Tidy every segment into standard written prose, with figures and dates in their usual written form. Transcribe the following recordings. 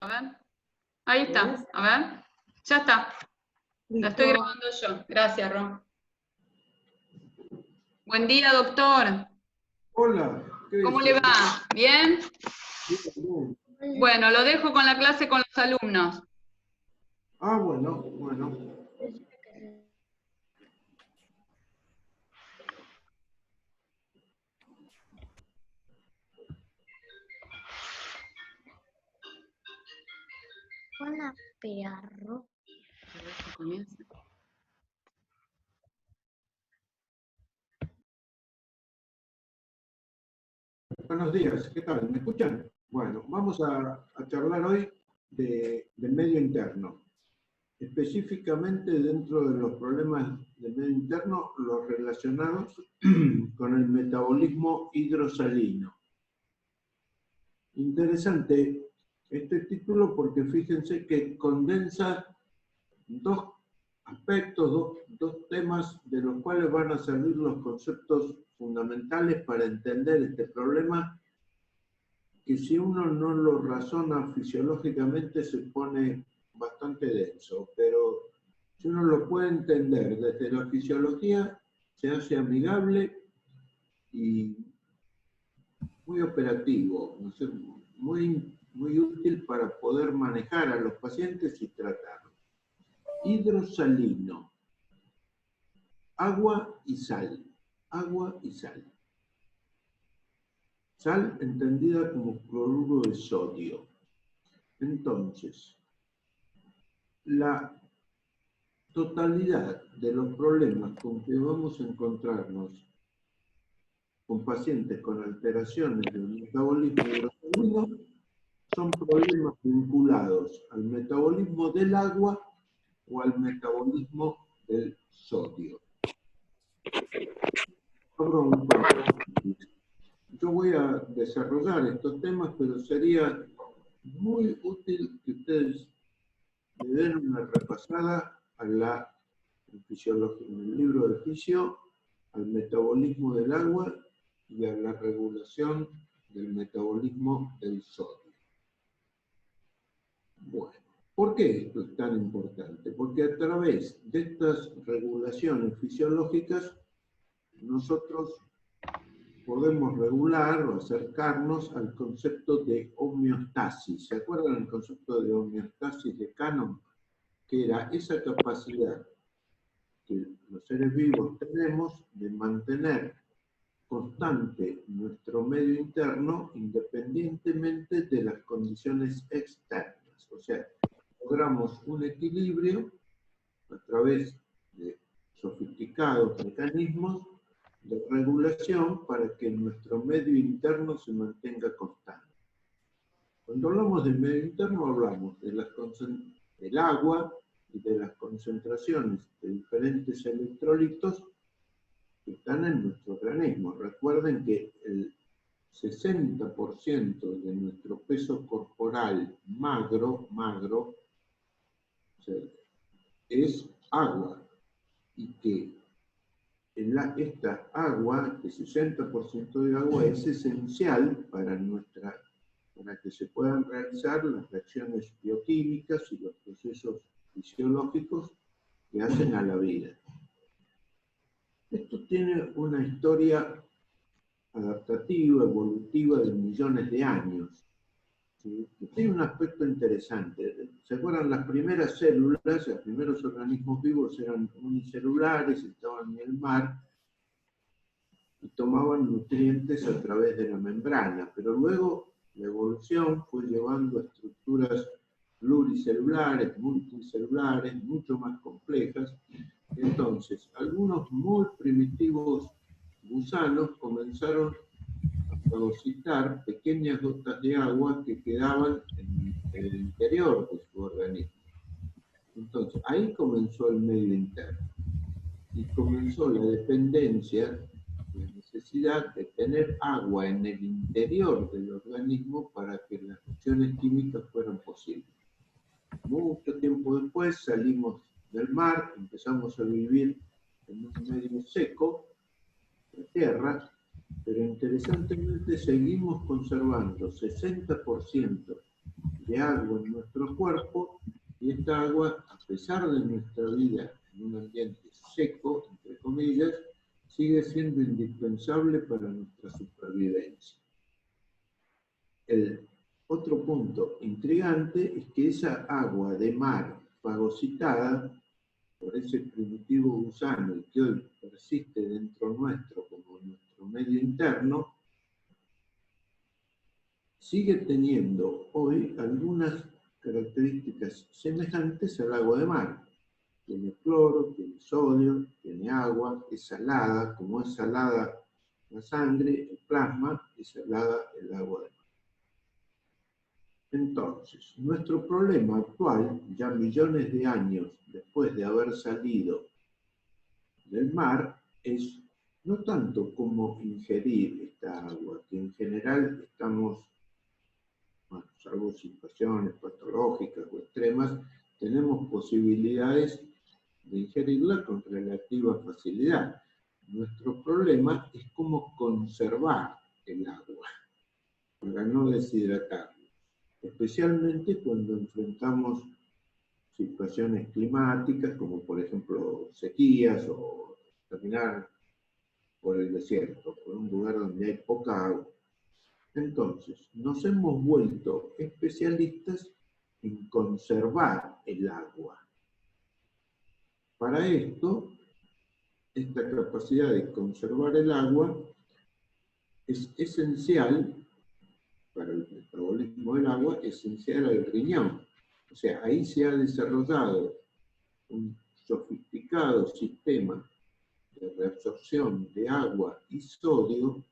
A ver. Ahí está. A ver. Ya está. La estoy grabando yo. Gracias, Ron. Buen día, doctor. Hola. ¿Cómo le va? ¿Bien? Bien. Bueno, lo dejo con la clase con los alumnos. Ah, bueno. Hola, perro. Buenos días, ¿qué tal? ¿Me escuchan? Bueno, vamos a charlar hoy de medio interno. Específicamente dentro de los problemas de medio interno, los relacionados con el metabolismo hidrosalino. Interesante este título porque fíjense que condensa dos aspectos, dos temas de los cuales van a servir los conceptos fundamentales para entender este problema, que si uno no lo razona fisiológicamente se pone bastante denso, pero si uno lo puede entender desde la fisiología, se hace amigable y muy operativo, no sé, muy útil para poder manejar a los pacientes y tratarlos. Hidrosalino. Agua y sal. Agua y sal. Sal entendida como cloruro de sodio. Entonces, la totalidad de los problemas con que vamos a encontrarnos con pacientes con alteraciones del metabolismo hidrosalino son problemas vinculados al metabolismo del agua o al metabolismo del sodio. Yo voy a desarrollar estos temas, pero sería muy útil que ustedes le den una repasada a en el libro de fisio, al metabolismo del agua y a la regulación del metabolismo del sodio. Bueno, ¿por qué esto es tan importante? Porque a través de estas regulaciones fisiológicas nosotros podemos regular o acercarnos al concepto de homeostasis. ¿Se acuerdan del concepto de homeostasis de Cannon? Que era esa capacidad que los seres vivos tenemos de mantener constante nuestro medio interno independientemente de las condiciones externas. O sea, logramos un equilibrio a través de sofisticados mecanismos de regulación para que nuestro medio interno se mantenga constante. Cuando hablamos del medio interno hablamos de del agua y de las concentraciones de diferentes electrolitos que están en nuestro organismo. Recuerden que el 60% de nuestro peso corporal magro, o sea, es agua, y que esta agua, el 60% de agua, es esencial para que se puedan realizar las reacciones bioquímicas y los procesos fisiológicos que hacen a la vida. Esto tiene una historia adaptativa, evolutiva de millones de años. ¿Sí? Que tiene un aspecto interesante. ¿Se acuerdan? Las primeras células, los primeros organismos vivos eran unicelulares, estaban en el mar y tomaban nutrientes a través de la membrana, pero luego la evolución fue llevando a estructuras pluricelulares, multicelulares, mucho más complejas. Entonces, algunos muy primitivos gusanos comenzaron a fagocitar pequeñas gotas de agua que quedaban en el interior de su organismo. Entonces, ahí comenzó el medio interno y comenzó la dependencia, la necesidad de tener agua en el interior del organismo para que las reacciones químicas fueran posibles. Mucho tiempo después salimos del mar, empezamos a vivir en un medio seco, la tierra, pero interesantemente seguimos conservando 60% de agua en nuestro cuerpo, y esta agua, a pesar de nuestra vida en un ambiente seco, entre comillas, sigue siendo indispensable para nuestra supervivencia. El otro punto intrigante es que esa agua de mar fagocitada por ese primitivo gusano y que hoy persiste dentro nuestro como nuestro medio interno, sigue teniendo hoy algunas características semejantes al agua de mar. Tiene cloro, tiene sodio, tiene agua, es salada, como es salada la sangre, el plasma, es salada el agua de mar. Entonces, nuestro problema actual, ya millones de años después de haber salido del mar, es no tanto cómo ingerir esta agua, que en general estamos, bueno, salvo situaciones patológicas o extremas, tenemos posibilidades de ingerirla con relativa facilidad. Nuestro problema es cómo conservar el agua para no deshidratarla, especialmente cuando enfrentamos situaciones climáticas, como por ejemplo sequías o caminar por el desierto, por un lugar donde hay poca agua. Entonces, nos hemos vuelto especialistas en conservar el agua. Para esto, esta capacidad de conservar el agua es esencial, para el metabolismo del agua, esencial al riñón. O sea, ahí se ha desarrollado un sofisticado sistema de reabsorción de agua y sodio,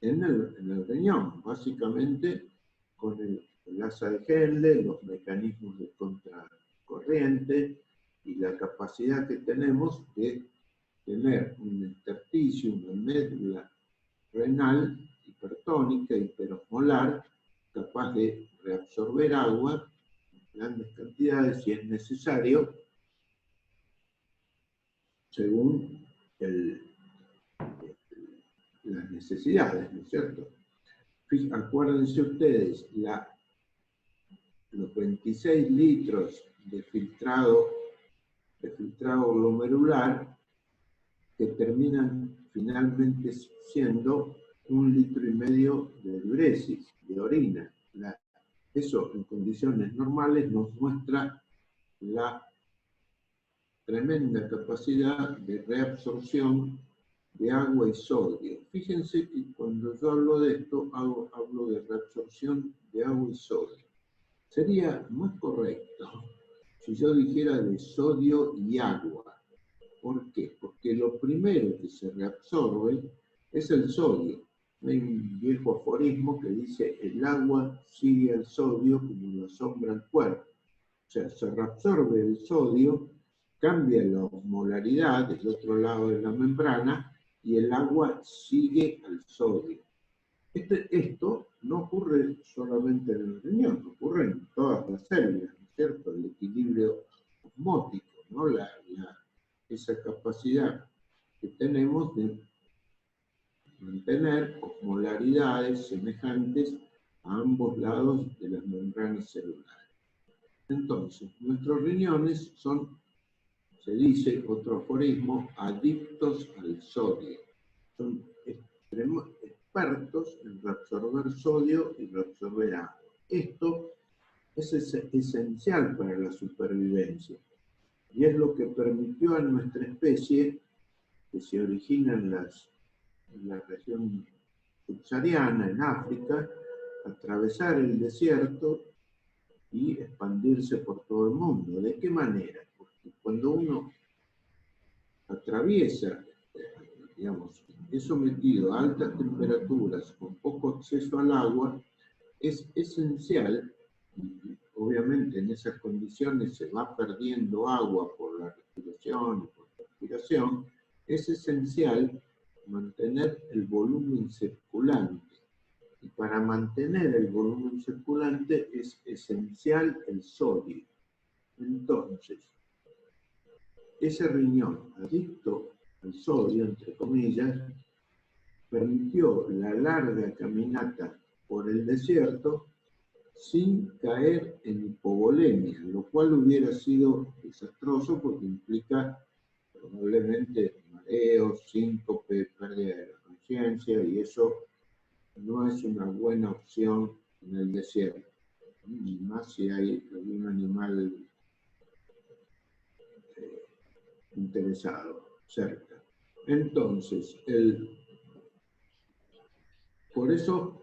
en el riñón, básicamente con el asa de Henle, los mecanismos de contracorriente y la capacidad que tenemos de tener un intersticio, una médula renal hipertónica, hiperosmolar, capaz de reabsorber agua en grandes cantidades si es necesario, según las necesidades, ¿no es cierto? Acuérdense ustedes, los 26 litros de filtrado glomerular que terminan finalmente siendo 1,5 litros de diuresis, de orina. Eso en condiciones normales nos muestra la tremenda capacidad de reabsorción de agua y sodio. Fíjense que cuando yo hablo de esto, hablo de reabsorción de agua y sodio. Sería más correcto si yo dijera de sodio y agua. ¿Por qué? Porque lo primero que se reabsorbe es el sodio. Hay un viejo aforismo que dice: el agua sigue al sodio como la sombra al cuerpo. O sea, se reabsorbe el sodio, cambia la osmolaridad del otro lado de la membrana y el agua sigue al sodio. Esto no ocurre solamente en el riñón, ocurre en todas las células, ¿no es cierto? El equilibrio osmótico, ¿no? Esa capacidad que tenemos de mantener osmolaridades semejantes a ambos lados de las membranas celulares. Entonces, nuestros riñones son, se dice, otro aforismo, adictos al sodio. Son expertos en reabsorber sodio y reabsorber agua. Esto es esencial para la supervivencia. Y es lo que permitió a nuestra especie, que se origina en la región subsahariana, en África, atravesar el desierto y expandirse por todo el mundo. ¿De qué manera? Porque cuando uno atraviesa, digamos, es sometido a altas temperaturas con poco acceso al agua, es esencial, y obviamente en esas condiciones se va perdiendo agua por la respiración y por la transpiración, es esencial mantener el volumen circulante. Y para mantener el volumen circulante es esencial el sodio. Entonces, ese riñón adicto al sodio, entre comillas, permitió la larga caminata por el desierto sin caer en hipovolemia, lo cual hubiera sido desastroso porque implica probablemente mareos, síncope, pérdida de la conciencia, y eso no es una buena opción en el desierto, y más si hay algún animal interesado cerca. Entonces, por eso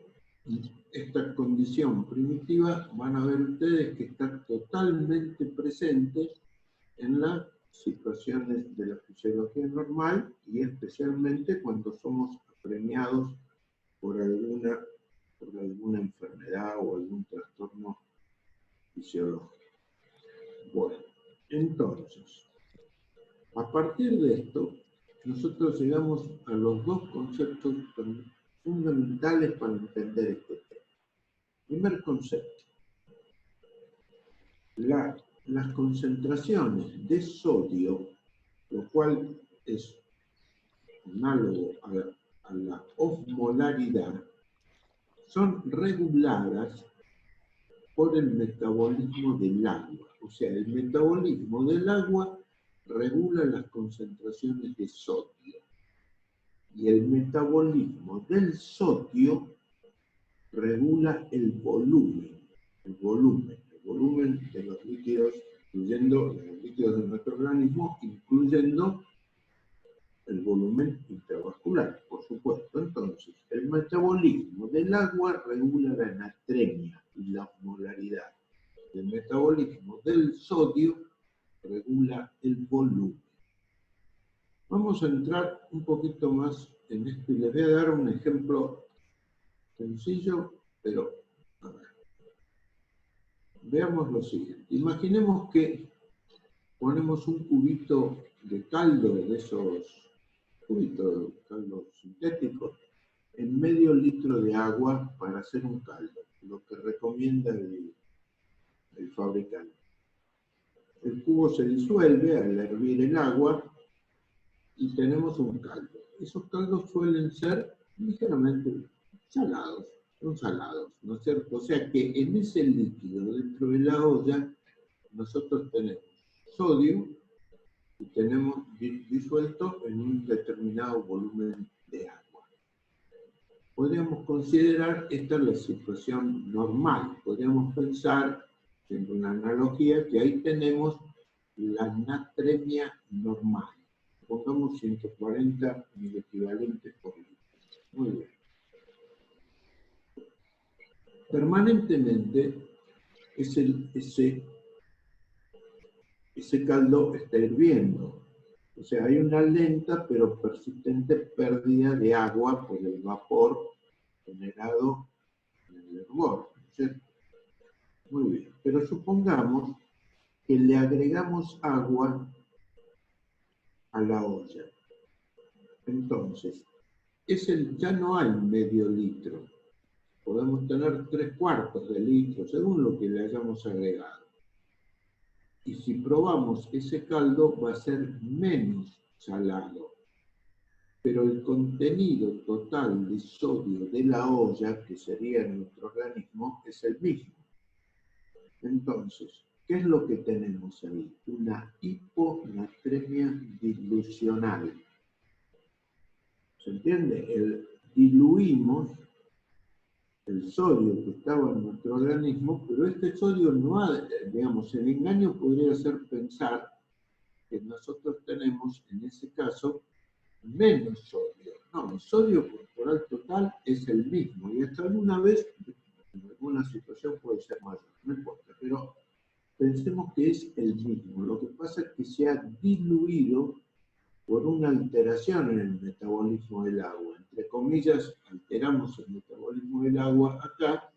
esta condición primitiva van a ver ustedes que está totalmente presente en las situaciones de la fisiología normal y especialmente cuando somos apremiados por alguna enfermedad o algún trastorno fisiológico. Bueno, entonces, a partir de esto, nosotros llegamos a los dos conceptos fundamentales para entender este tema. Primer concepto, las concentraciones de sodio, lo cual es análogo a la osmolaridad, son reguladas por el metabolismo del agua. O sea, el metabolismo del agua regula las concentraciones de sodio. Y el metabolismo del sodio regula el volumen de los líquidos, incluyendo los líquidos de nuestro organismo, incluyendo el volumen intravascular, por supuesto. Entonces, el metabolismo del agua regula la natremia y la osmolaridad. El metabolismo del sodio regula el volumen. Vamos a entrar un poquito más en esto y les voy a dar un ejemplo sencillo, pero a ver. Veamos lo siguiente. Imaginemos que ponemos un cubito de caldo, de esos cubitos de caldo sintéticos, en medio litro de agua para hacer un caldo, lo que recomienda el fabricante. El cubo se disuelve al hervir el agua y tenemos un caldo. Esos caldos suelen ser ligeramente salados, son salados, ¿no es cierto? O sea que en ese líquido dentro de la olla nosotros tenemos sodio y tenemos disuelto en un determinado volumen de agua. Podríamos considerar esta la situación normal. Podríamos pensar, en una analogía, que ahí tenemos la natremia normal. Pongamos 140 milequivalentes por litro. Muy bien. Permanentemente ese caldo está hirviendo. O sea, hay una lenta pero persistente pérdida de agua por el vapor generado en el hervor, ¿cierto? Muy bien. Pero supongamos que le agregamos agua a la olla. Entonces, ya no hay medio litro. Podemos tener 3/4 de litro, según lo que le hayamos agregado. Y si probamos ese caldo, va a ser menos salado. Pero el contenido total de sodio de la olla, que sería en nuestro organismo, es el mismo. Entonces, ¿qué es lo que tenemos ahí? Una hiponatremia dilucional. ¿Se entiende? Diluimos el sodio que estaba en nuestro organismo, pero este sodio no ha, digamos, el engaño podría ser pensar que nosotros tenemos, en ese caso, menos sodio. No, el sodio corporal total es el mismo, y hasta alguna vez, en alguna situación puede ser mayor, no importa, pero pensemos que es el mismo. Lo que pasa es que se ha diluido por una alteración en el metabolismo del agua. Entre comillas, alteramos el metabolismo del agua acá,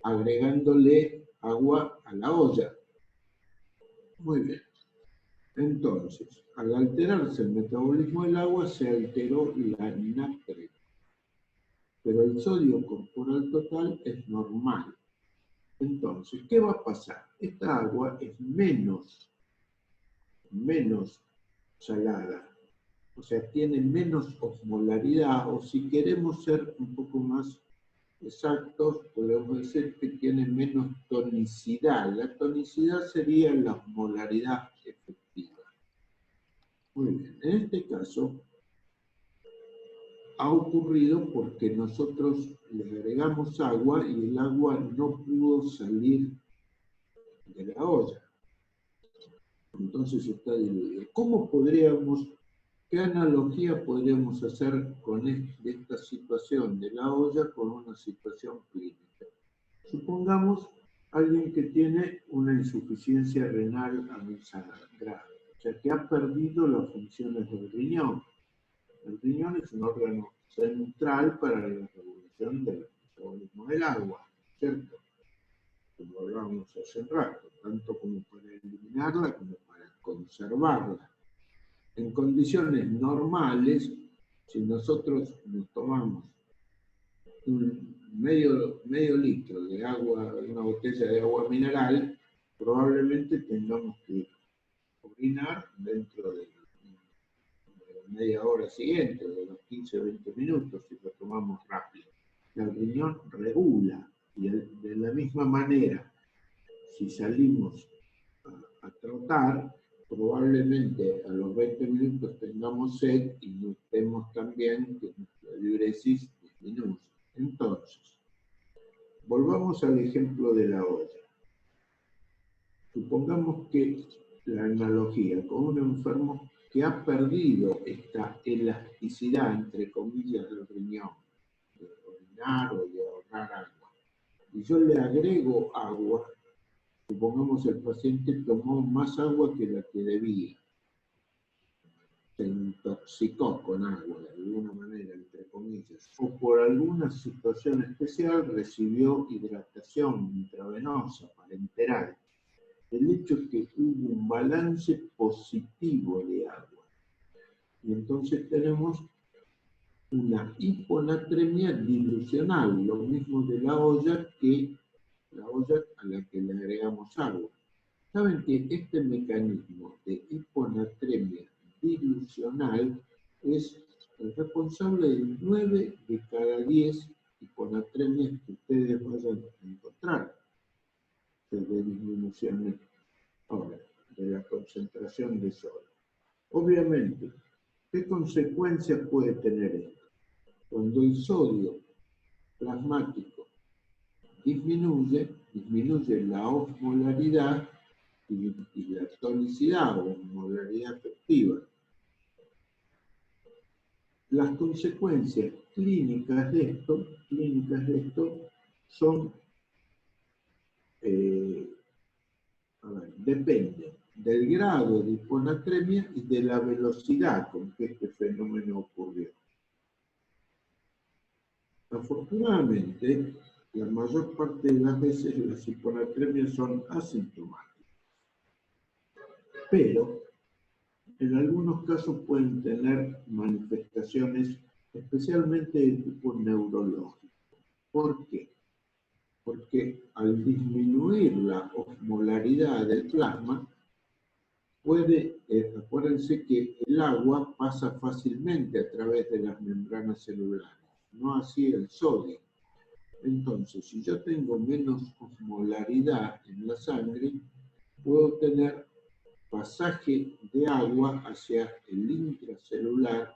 agregándole agua a la olla. Muy bien. Entonces, al alterarse el metabolismo del agua, se alteró la natremia. Pero el sodio corporal total es normal. Entonces, ¿qué va a pasar? Esta agua es menos salada. O sea, tiene menos osmolaridad, o si queremos ser un poco más exactos, podemos decir que tiene menos tonicidad. La tonicidad sería la osmolaridad efectiva. Muy bien, en este caso ha ocurrido porque nosotros le agregamos agua y el agua no pudo salir de la olla. Entonces está diluido. ¿Qué analogía podríamos hacer con esta situación de la olla con una situación clínica? Supongamos alguien que tiene una insuficiencia renal avanzada, grave, o sea que ha perdido las funciones del riñón. El riñón es un órgano central para la regulación del metabolismo del agua, ¿cierto? Como hablábamos hace un rato, tanto como para eliminarla como para conservarla. En condiciones normales, si nosotros nos tomamos medio litro de agua, una botella de agua mineral, probablemente tengamos que orinar dentro de la media hora siguiente, de los 15 o 20 minutos, si lo tomamos rápido. El riñón regula, y de la misma manera, si salimos a trotar, probablemente a los 20 minutos tengamos sed y notemos también que nuestra diuresis disminuye. Entonces, volvamos al ejemplo de la olla. Supongamos que la analogía con un enfermo que ha perdido esta elasticidad, entre comillas, del riñón, de orinar o de ahorrar agua, y yo le agrego agua. Supongamos el paciente tomó más agua que la que debía. Se intoxicó con agua, de alguna manera, entre comillas. O por alguna situación especial recibió hidratación intravenosa, parenteral. El hecho es que hubo un balance positivo de agua. Y entonces tenemos una hiponatremia dilucional, lo mismo de la olla que la olla a la que le agregamos agua. Saben que este mecanismo de hiponatremia dilucional es el responsable de 9 de cada 10 hiponatremias que ustedes vayan a encontrar, de disminución de la concentración de sodio. Obviamente, ¿qué consecuencias puede tener esto? Cuando el sodio plasmático disminuye la osmolaridad y la tonicidad o osmolaridad efectiva. Las consecuencias clínicas de esto son, dependen del grado de hiponatremia y de la velocidad con que este fenómeno ocurrió. Afortunadamente, la mayor parte de las veces las hiponatremias son asintomáticas, pero en algunos casos pueden tener manifestaciones especialmente de tipo neurológico. ¿Por qué? Porque al disminuir la osmolaridad del plasma, acuérdense que el agua pasa fácilmente a través de las membranas celulares, no así el sodio. Entonces, si yo tengo menos osmolaridad en la sangre, puedo tener pasaje de agua hacia el intracelular,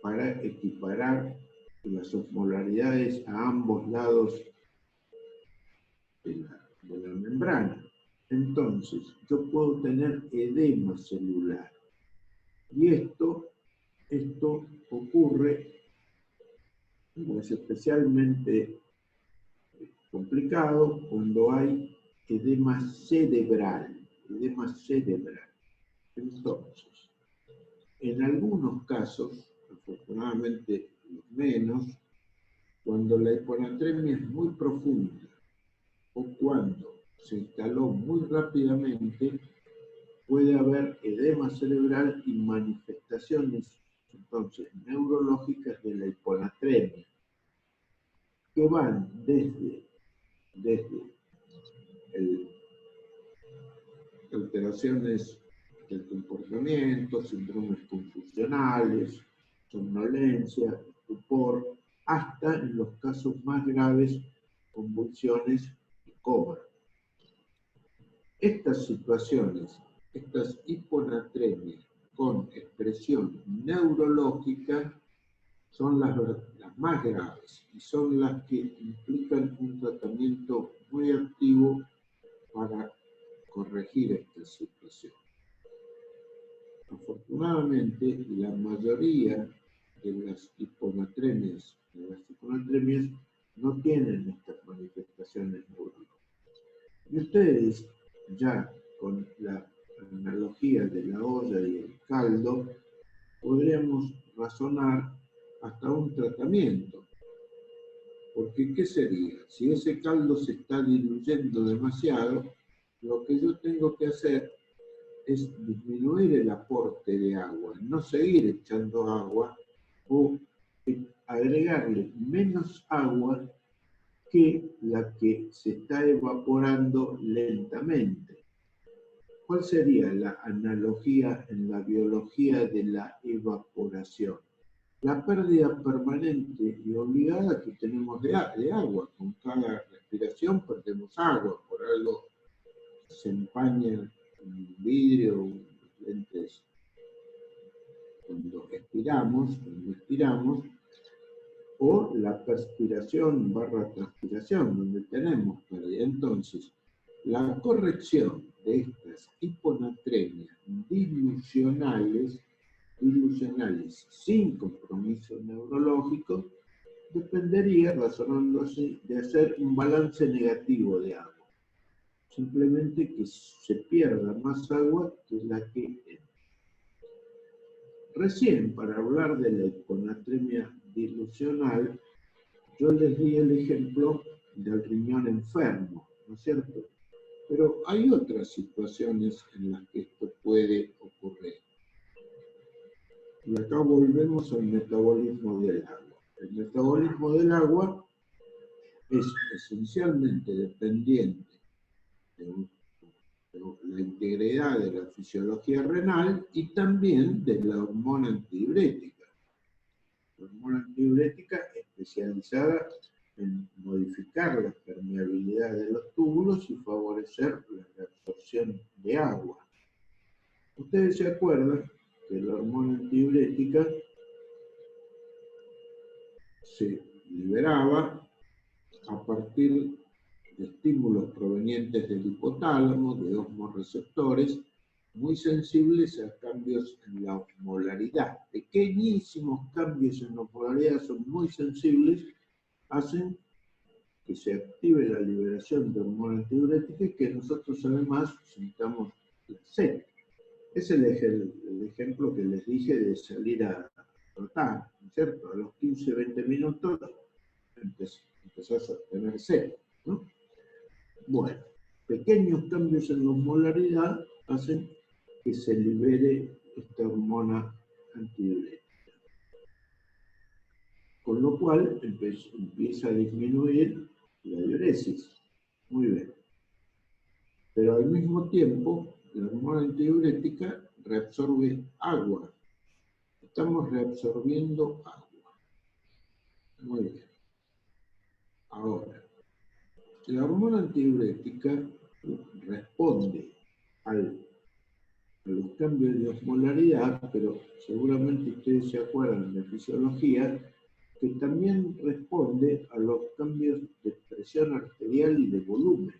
para equiparar las osmolaridades a ambos lados de la membrana. Entonces, yo puedo tener edema celular. Y esto ocurre, es especialmente complicado cuando hay edema cerebral. Entonces, en algunos casos, afortunadamente los menos, cuando la hiponatremia es muy profunda o cuando se instaló muy rápidamente, puede haber edema cerebral y manifestaciones entonces neurológicas de la hiponatremia, que van desde alteraciones del comportamiento, síndromes confusionales, somnolencia, estupor, hasta en los casos más graves, convulsiones y coma. Estas situaciones, estas hiponatremias con expresión neurológica, son las más graves y son las que implican un tratamiento muy activo para corregir esta situación. Afortunadamente, la mayoría de las hiponatremias no tienen estas manifestaciones neurológicas. Y ustedes, ya con la analogía de la olla y el caldo, podríamos razonar hasta un tratamiento. Porque, ¿qué sería? Si ese caldo se está diluyendo demasiado, lo que yo tengo que hacer es disminuir el aporte de agua, no seguir echando agua o agregarle menos agua que la que se está evaporando lentamente. ¿Cuál sería la analogía en la biología de la evaporación? La pérdida permanente y obligada que tenemos de agua. Con cada respiración perdemos agua, por algo se empaña un vidrio, lentes, cuando expiramos, o la perspiración / transpiración, donde tenemos pérdida. Entonces, la corrección de estas hiponatremias dilucionales sin compromiso neurológico, dependería, razonando así, de hacer un balance negativo de agua. Simplemente que se pierda más agua que la que entra. Recién, para hablar de la hiponatremia dilucional, yo les di el ejemplo del riñón enfermo, ¿no es cierto? Pero hay otras situaciones en las que esto puede ocurrir. Y acá volvemos al metabolismo del agua. El metabolismo del agua es esencialmente dependiente de la integridad de la fisiología renal y también de la hormona antidiurética. La hormona antidiurética especializada en modificar la permeabilidad de los túbulos y favorecer la reabsorción de agua. Ustedes se acuerdan que la hormona antidiurética se liberaba a partir de estímulos provenientes del hipotálamo, de osmorreceptores, muy sensibles a cambios en la osmolaridad. Pequeñísimos cambios en la osmolaridad son muy sensibles, hacen que se active la liberación de hormona antidiurética y que nosotros además sintamos placer. Es el ejemplo que les dije de salir a trotar, ¿no es cierto? A los 15-20 minutos empezás a tener sed, ¿no? Bueno, pequeños cambios en la osmolaridad hacen que se libere esta hormona antidiurética. Con lo cual empieza a disminuir la diuresis. Muy bien. Pero al mismo tiempo, la hormona antidiurética reabsorbe agua. Estamos reabsorbiendo agua. Muy bien. Ahora, la hormona antidiurética responde a los cambios de osmolaridad, pero seguramente ustedes se acuerdan de fisiología, que también responde a los cambios de presión arterial y de volumen.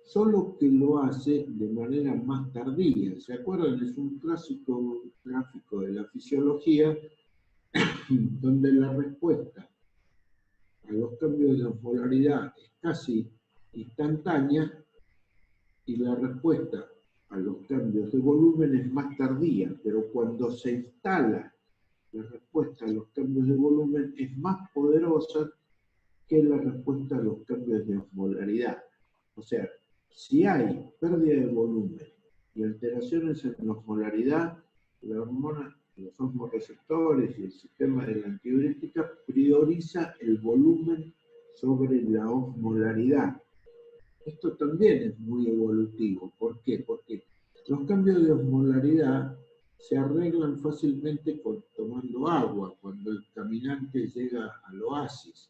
Solo que lo hace de manera más tardía. ¿Se acuerdan? Es un clásico gráfico de la fisiología donde la respuesta a los cambios de osmolaridad es casi instantánea y la respuesta a los cambios de volumen es más tardía, pero cuando se instala la respuesta a los cambios de volumen es más poderosa que la respuesta a los cambios de osmolaridad. O sea, si hay pérdida de volumen y alteraciones en la osmolaridad, la hormona, los osmorreceptores y el sistema de la antidiurética prioriza el volumen sobre la osmolaridad. Esto también es muy evolutivo. ¿Por qué? Porque los cambios de osmolaridad se arreglan fácilmente tomando agua cuando el caminante llega al oasis,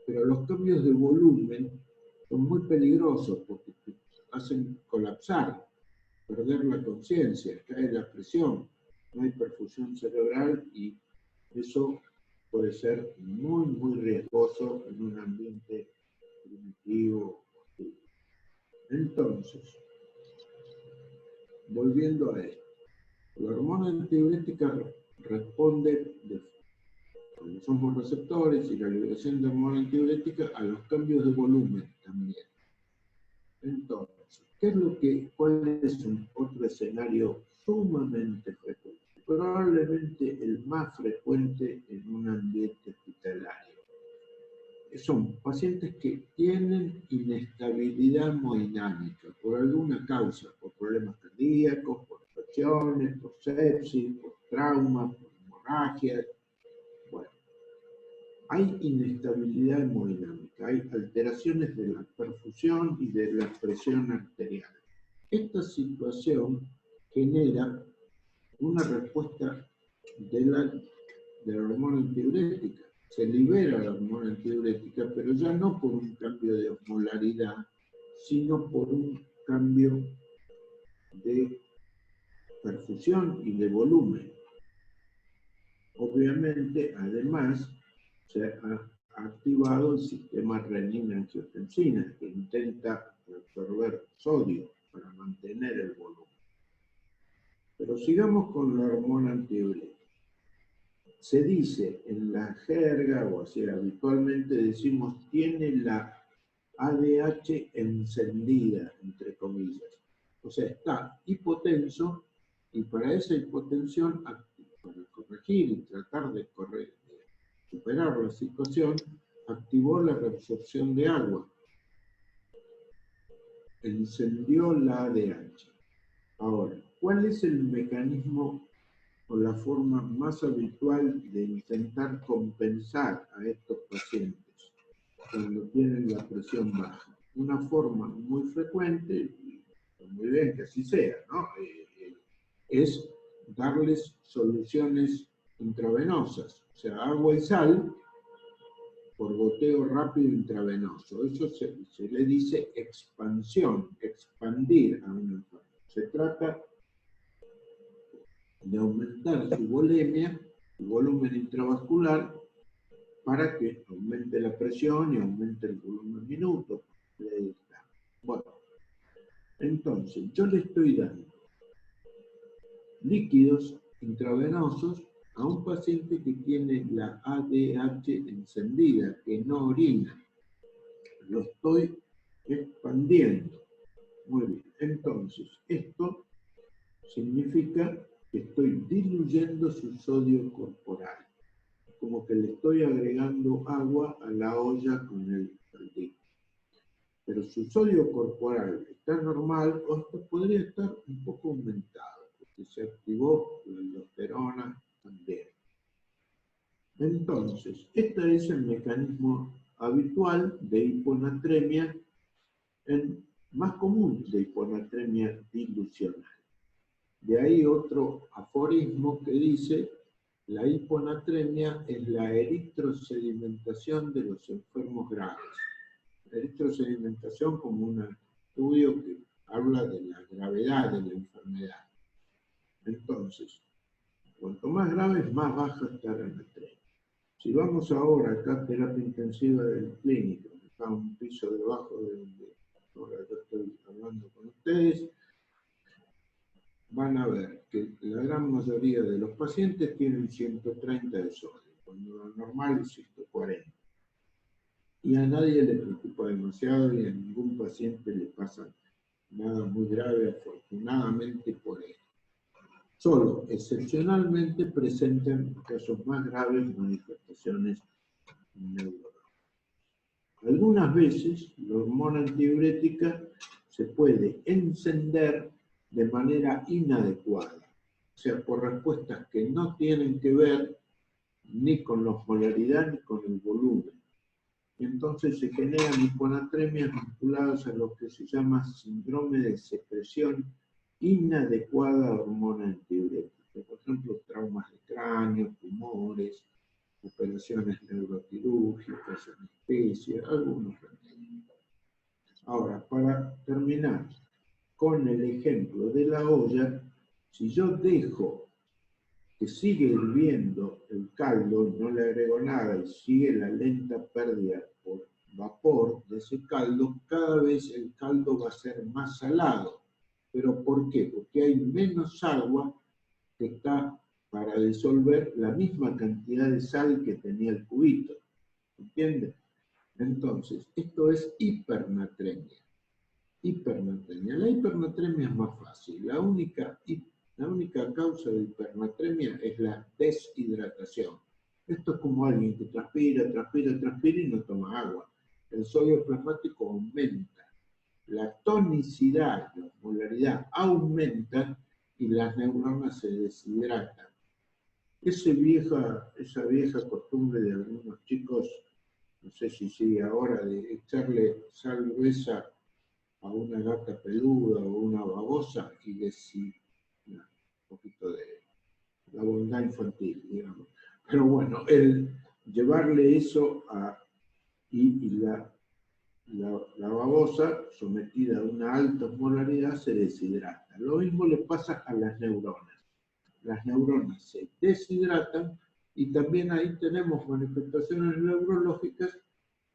pero los cambios de volumen son muy peligrosos porque te hacen colapsar, perder la conciencia, cae la presión, no hay perfusión cerebral y eso puede ser muy, muy riesgoso en un ambiente primitivo. Entonces, volviendo a esto, la hormona antidiurética responde, cuando somos receptores y la liberación de hormona antidiurética, a los cambios de volumen también. Entonces, ¿cuál es otro escenario sumamente frecuente? Probablemente el más frecuente en un ambiente hospitalario. Son pacientes que tienen inestabilidad hemodinámica por alguna causa, por problemas cardíacos, por infecciones, por sepsis, por traumas, por hemorragias. Bueno, hay inestabilidad hemodinámica, hay alteraciones de la perfusión y de la presión arterial. Esta situación genera una respuesta de la hormona antidiurética. Se libera la hormona antidiurética, pero ya no por un cambio de osmolaridad, sino por un cambio de perfusión y de volumen. Obviamente, además, se ha activado el sistema renina-angiotensina, que intenta absorber sodio para mantener el volumen. Pero sigamos con la hormona antidiurética. Se dice en la jerga, o así habitualmente decimos, tiene la ADH encendida, entre comillas. O sea, está hipotenso y para esa hipotensión, para corregir y tratar de superar la situación, activó la reabsorción de agua. Encendió la ADH. Ahora, ¿cuál es el mecanismo o la forma más habitual de intentar compensar a estos pacientes cuando tienen la presión baja? Una forma muy frecuente, y muy bien que así sea, ¿no? Es darles soluciones intravenosas, o sea, agua y sal por goteo rápido intravenoso. Eso se le dice expansión, expandir a un enfermo. Se trata de aumentar su volemia, su volumen intravascular, para que aumente la presión y aumente el volumen minuto. Bueno, entonces yo le estoy dando líquidos intravenosos a un paciente que tiene la ADH encendida, que no orina. Lo estoy expandiendo. Muy bien. Entonces, esto significa que estoy diluyendo su sodio corporal. Como que le estoy agregando agua a la olla con el caldito. Pero su sodio corporal está normal o hasta podría estar un poco aumentado, porque se activó la aldosterona también. Entonces, este es el mecanismo habitual de hiponatremia, más común de hiponatremia dilucional. De ahí otro aforismo que dice: la hiponatremia es la eritrosedimentación de los enfermos graves. La eritrosedimentación como un estudio que habla de la gravedad de la enfermedad. Entonces, cuanto más grave, más baja está la natremia. Si vamos ahora acá a terapia intensiva del clínico, que está un piso debajo de donde ahora yo estoy hablando con ustedes, van a ver que la gran mayoría de los pacientes tienen 130 de sodio, cuando lo normal es 140. Y a nadie le preocupa demasiado y a ningún paciente le pasa nada muy grave, afortunadamente por esto. Solo excepcionalmente presentan casos más graves manifestaciones neurológicas. Algunas veces la hormona antidiurética se puede encender de manera inadecuada, o sea, por respuestas que no tienen que ver ni con la osmolaridad ni con el volumen. Y entonces se generan hiponatremias vinculadas a lo que se llama síndrome de secreción inadecuada de hormona antidiurética. por ejemplo, traumas de cráneo, tumores, operaciones neuroquirúrgicas, anestesia, algunos remedios. Ahora, para terminar con el ejemplo de la olla, si yo dejo que sigue hirviendo el caldo, no le agrego nada y sigue la lenta pérdida por vapor de ese caldo, cada vez el caldo va a ser más salado. ¿Pero por qué? Porque hay menos agua que está para disolver la misma cantidad de sal que tenía el cubito. ¿Entiendes? Entonces, esto es hipernatremia. Hipernatremia. La hipernatremia es más fácil. La única causa de hipernatremia es la deshidratación. Esto es como alguien que transpira y no toma agua. El sodio plasmático aumenta. La tonicidad, la osmolaridad aumenta y las neuronas se deshidratan. Esa vieja costumbre de algunos chicos, no sé si sigue ahora, de echarle sal gruesa a una gata peluda o una babosa y decir un poquito de la bondad infantil, digamos. Pero bueno, el llevarle eso y la babosa, sometida a una alta osmolaridad, se deshidrata. Lo mismo le pasa a las neuronas. Las neuronas se deshidratan y también ahí tenemos manifestaciones neurológicas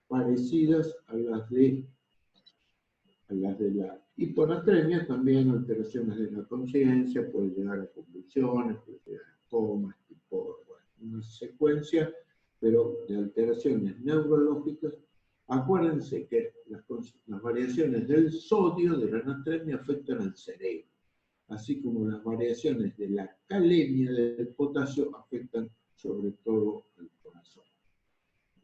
parecidas a las de la hiponatremia, también alteraciones de la conciencia, puede llegar a convulsiones, puede llegar a comas, tipo, bueno, una secuencia, pero de alteraciones neurológicas. Acuérdense que las variaciones del sodio de la natremia afectan al cerebro, así como las variaciones de la calemia del potasio afectan sobre todo al corazón.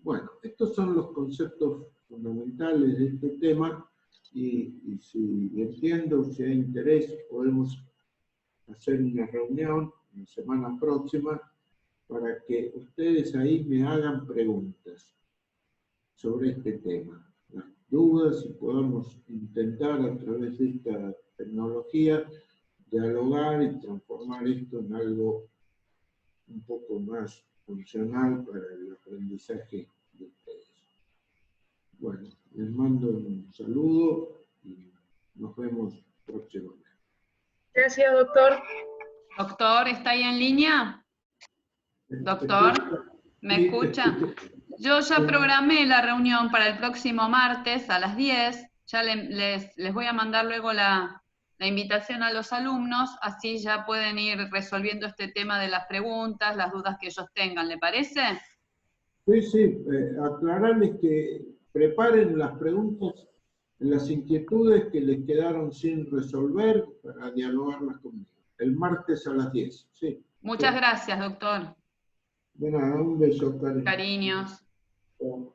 Bueno, estos son los conceptos fundamentales de este tema. Y si entiendo, si hay interés, podemos hacer una reunión la semana próxima para que ustedes ahí me hagan preguntas sobre este tema. Las dudas y podamos intentar a través de esta tecnología dialogar y transformar esto en algo un poco más funcional para el aprendizaje de ustedes. Bueno, les mando un saludo y nos vemos próximamente. Gracias, doctor. Doctor, ¿está ahí en línea? Doctor, ¿me escucha? Yo ya programé la reunión para el próximo martes a las 10. Ya les voy a mandar luego la invitación a los alumnos, así ya pueden ir resolviendo este tema de las preguntas, las dudas que ellos tengan, ¿le parece? Sí, aclararles que preparen las preguntas, las inquietudes que les quedaron sin resolver para dialogarlas conmigo. El martes a las 10, sí. Muchas gracias, doctor. De nada, un beso, Karen. Cariños. Chao.